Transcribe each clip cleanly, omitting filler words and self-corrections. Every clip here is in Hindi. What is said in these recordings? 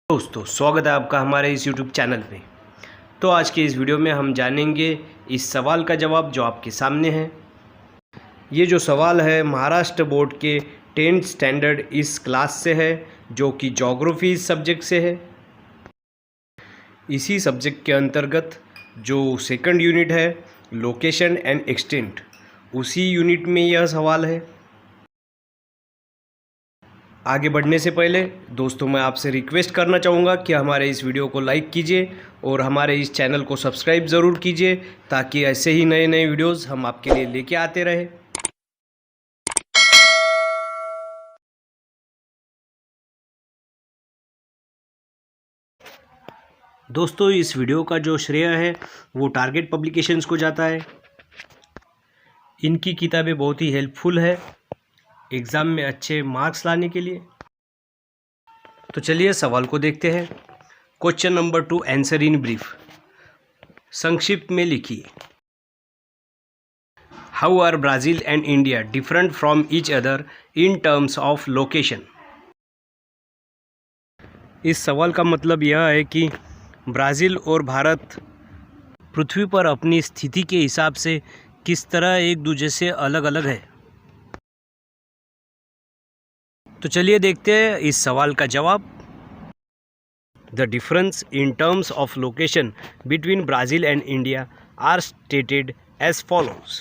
दोस्तों स्वागत है आपका हमारे इस YouTube चैनल पे। तो आज के इस वीडियो में हम जानेंगे इस सवाल का जवाब जो आपके सामने है। ये जो सवाल है महाराष्ट्र बोर्ड के 10th स्टैंडर्ड इस क्लास से है, जो कि ज्योग्राफी सब्जेक्ट से है। इसी सब्जेक्ट के अंतर्गत जो सेकंड यूनिट है लोकेशन एंड एक्सटेंट, उसी यूनिट में यह सवाल है। आगे बढ़ने से पहले दोस्तों मैं आपसे रिक्वेस्ट करना चाहूँगा कि हमारे इस वीडियो को लाइक कीजिए और हमारे इस चैनल को सब्सक्राइब ज़रूर कीजिए, ताकि ऐसे ही नए नए वीडियोस हम आपके लिए लेके आते रहे। दोस्तों इस वीडियो का जो श्रेय है वो टारगेट पब्लिकेशंस को जाता है। इनकी किताबें बहुत ही हेल्पफुल है एग्ज़ाम में अच्छे मार्क्स लाने के लिए। तो चलिए सवाल को देखते हैं। Question number 2, answer in brief. संक्षिप्त में लिखिए, how are Brazil and India different from each other in terms of location. इस सवाल का मतलब यह है कि ब्राज़ील और भारत पृथ्वी पर अपनी स्थिति के हिसाब से किस तरह एक दूसरे से अलग अलग है। तो चलिए देखते हैं इस सवाल का जवाब। The difference in terms of location between Brazil and India are stated as follows.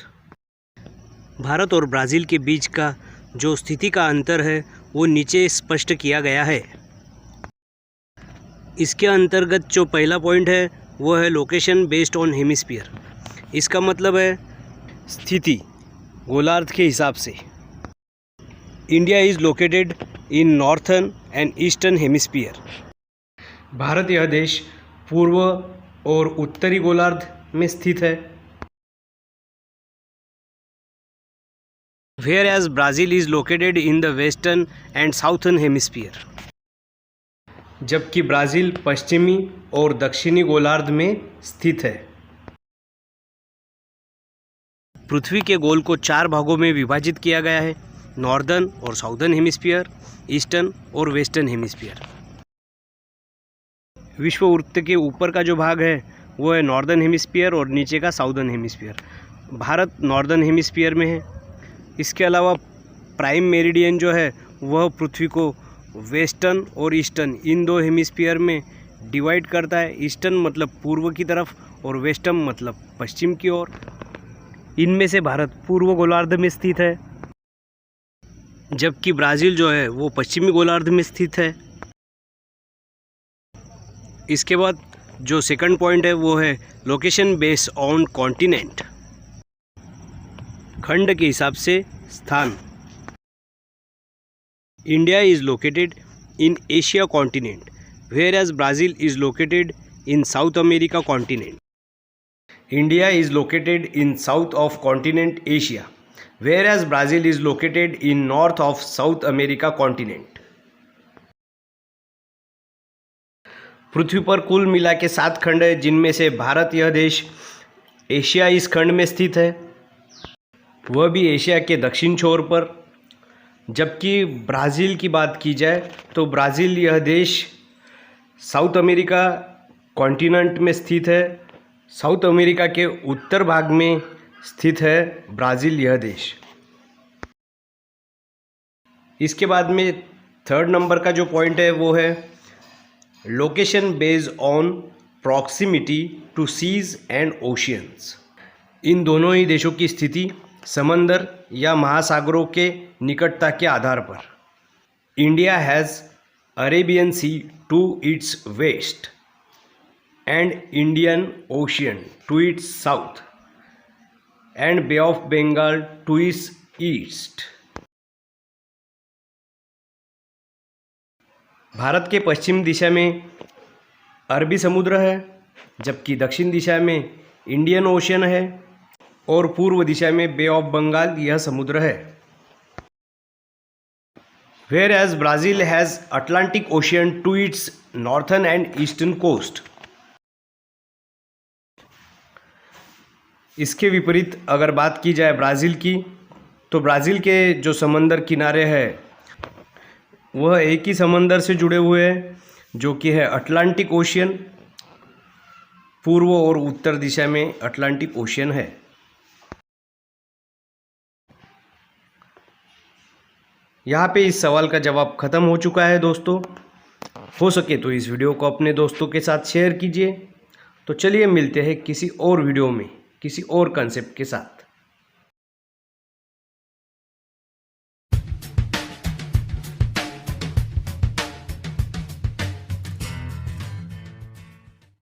भारत और ब्राज़ील के बीच का जो स्थिति का अंतर है वो नीचे स्पष्ट किया गया है। इसके अंतर्गत जो पहला पॉइंट है वो है लोकेशन बेस्ड ऑन हेमिस्फीयर। इसका मतलब है स्थिति गोलार्ध के हिसाब से। India is located in northern and eastern hemisphere. भारत यह देश पूर्व और उत्तरी गोलार्ध में स्थित है। Whereas Brazil is located in the western and southern hemisphere. जबकि ब्राज़ील पश्चिमी और दक्षिणी गोलार्ध में स्थित है। पृथ्वी के गोल को 4 भागों में विभाजित किया गया है, नॉर्दर्न और साउदर्न हेमिस्फीयर, ईस्टर्न और वेस्टर्न हेमिस्फीयर। विषुववृत्त के ऊपर का जो भाग है वो है नॉर्दर्न हेमिस्फीयर और नीचे का southern hemisphere. Bharat northern hemisphere में है। इसके अलावा प्राइम मेरिडियन जो है वह पृथ्वी को वेस्टर्न और ईस्टर्न इन 2 हेमिस्फीयर में डिवाइड करता है। ईस्टर्न मतलब पूर्व की तरफ और वेस्टर्न मतलब पश्चिम की ओर। इनमें से भारत पूर्व गोलार्ध में स्थित है, जबकि ब्राज़ील जो है वो पश्चिमी गोलार्ध में स्थित है। इसके बाद जो सेकंड पॉइंट है वो है लोकेशन बेस्ड ऑन कॉन्टिनेंट। खंड के हिसाब से स्थान। India is located in Asia continent, whereas Brazil is located in South America continent. India is located in south of continent Asia, whereas Brazil is located in north of South America continent. पृथ्वी पर कुल मिला के 7 खंड है, जिनमें से भारत यह देश एशिया इस खंड में स्थित है, वह भी एशिया के दक्षिण छोर पर। जबकि ब्राज़ील की बात की जाए तो ब्राज़ील यह देश साउथ अमेरिका कॉन्टिनेंट में स्थित है। साउथ अमेरिका के उत्तर भाग में स्थित है ब्राज़ील यह देश। इसके बाद में थर्ड नंबर का जो पॉइंट है वो है location based on proximity to seas and oceans. इन दोनों ही देशों की स्थिति समंदर या महासागरों के निकटता के आधार पर। India has Arabian Sea to its west and Indian Ocean to its south and Bay of Bengal to its east. भारत के पश्चिम दिशा में अरबी समुद्र है, जबकि दक्षिण दिशा में इंडियन ओशन है और पूर्व दिशा में बे ऑफ बंगाल यह समुद्र है। Whereas Brazil has Atlantic Ocean to its northern and eastern coast. इसके विपरीत अगर बात की जाए ब्राज़ील की, तो ब्राज़ील के जो समंदर किनारे हैं वह एक ही समंदर से जुड़े हुए हैं, जो कि है अटलांटिक ओशियन। पूर्व और उत्तर दिशा में अटलांटिक ओशियन है। यहाँ पे इस सवाल का जवाब खत्म हो चुका है दोस्तों। हो सके तो इस वीडियो को अपने दोस्तों के साथ शेयर कीजिए। तो चलिए मिलते हैं किसी और वीडियो में किसी और कंसेप्ट के साथ।